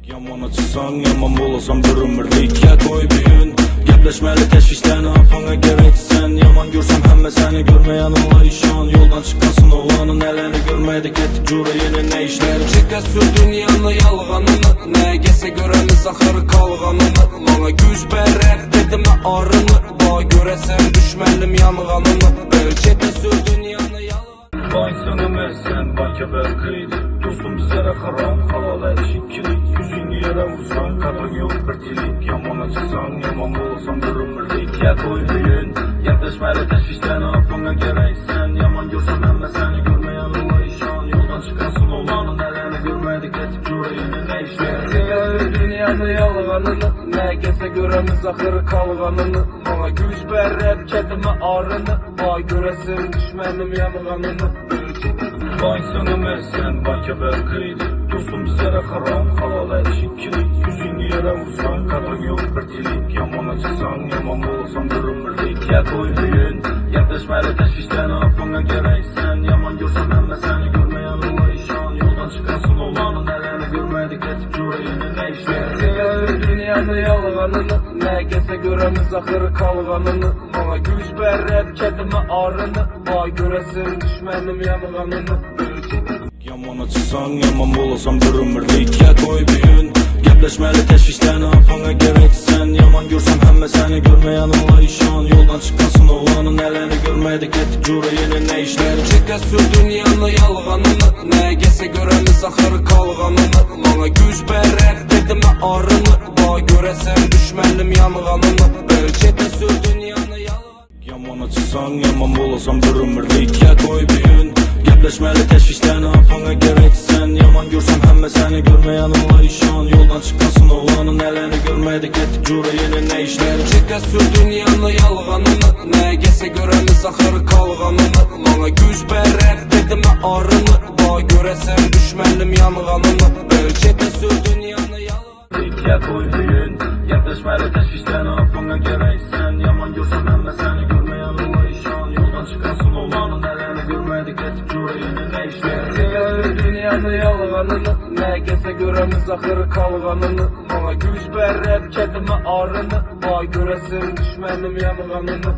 Yaman açısan, yaman bolasan bir ömürlük ya koy büyün. Gepleşmeli teşvişlerini apana gereksen. Yaman görsem hemme seni görmeyen ola işan. Yoldan çıkansın oğlanın elini görmedik ettik cura yeni ne işler. Çeke sürdün yanına yalğanını. Ne gese göremiz ahırı kalğanını. Bana güç berek dedim arını. Bana göresen düşmenim yanğanını. Çeke sürdün yanına yalğanını. Vay sana mersen, vay keber kıydı. Dostum bizlere haram, halal erişik kilit. Yüzünü yere vursan, kadın yok bir tilik. Yaman açısan, yaman bolasan bir ömürlük ya koy büyün. Yaklaşmeli teşvişten apana gereksen. Yaman görsem hemme seni görmeyen ola işan. Yoldan çıkansın oğlanın elini görmedik ettik cura yeni ne işler. Dünyada yalğanını. Ne gese göremiz ahırı kalğanını. Bana güç berek kedime arını. Vay göresin düşmenim yanğanını. Vay sana mersen, vay keber kıydı. Dostum bizlere haram, halal erişik kilit. Yüzünü yere vursan, kadın yok bir tilik. Yaman açısan, yaman bolasan bir ömürlük ya koy büyün. Yaklaşmeli teşvişten apana gereksen. Yaman görsem hemme seni görmeyen ola işan. Yoldan çıkansın oğlanın elini görmedik ettik cura yeni ne işler. Dünyada yalğanını. Ne gese göremiz ahırı kalğanını. Bana güç berek kedime arını. Vay göresin düşmenim yanğanını. Yaman açısan, yaman bolasan bir ömürlük ya koy büyün. Gepleşmeli teşvişten apana gereksen. Yaman görsem hemme seni görmeyen ola işan. Yoldan çıkansın oğlanın elini görmedik ettik cura yeni ne işler. Çeke sürdün yanına yalğanını. Ne gese göremiz ahırı kalğanını. Bana güç berek dedim arını. Vay göresen düşmenim yanğanını. Çeke sürdün yanına yalğanını. Yaman açısan, yaman bolasan bir ömürlük ya koy büyün. Gepleşmeli teşvişten apana gereksen. Yaman görsem hemme seni görmeyen ola işan. Yoldan çıkansın oğlanın elini görmedik ettik cura yeni ne işler. Çeke sürdün yanına yalğanını. Ne gese göremiz ahırı kalğanını. Bana güç berek dedim arını. Vay göresen düşmenim yanğanını. Çeke sürdün yanına yalğanını. Ya koy büyün. Yaklaşmeli teşvişten apana gereksen. Yaman görsem hemme seni görmeyen ola işan. Yoldan çıkansın oğlanın elini görmedik ettik cura yeni ne işler. Dünyada yalğanını. Ne gese göremiz ahırı kalğanını. Bana güç berek kedime arını. Vay göresin düşmenim yanğanını.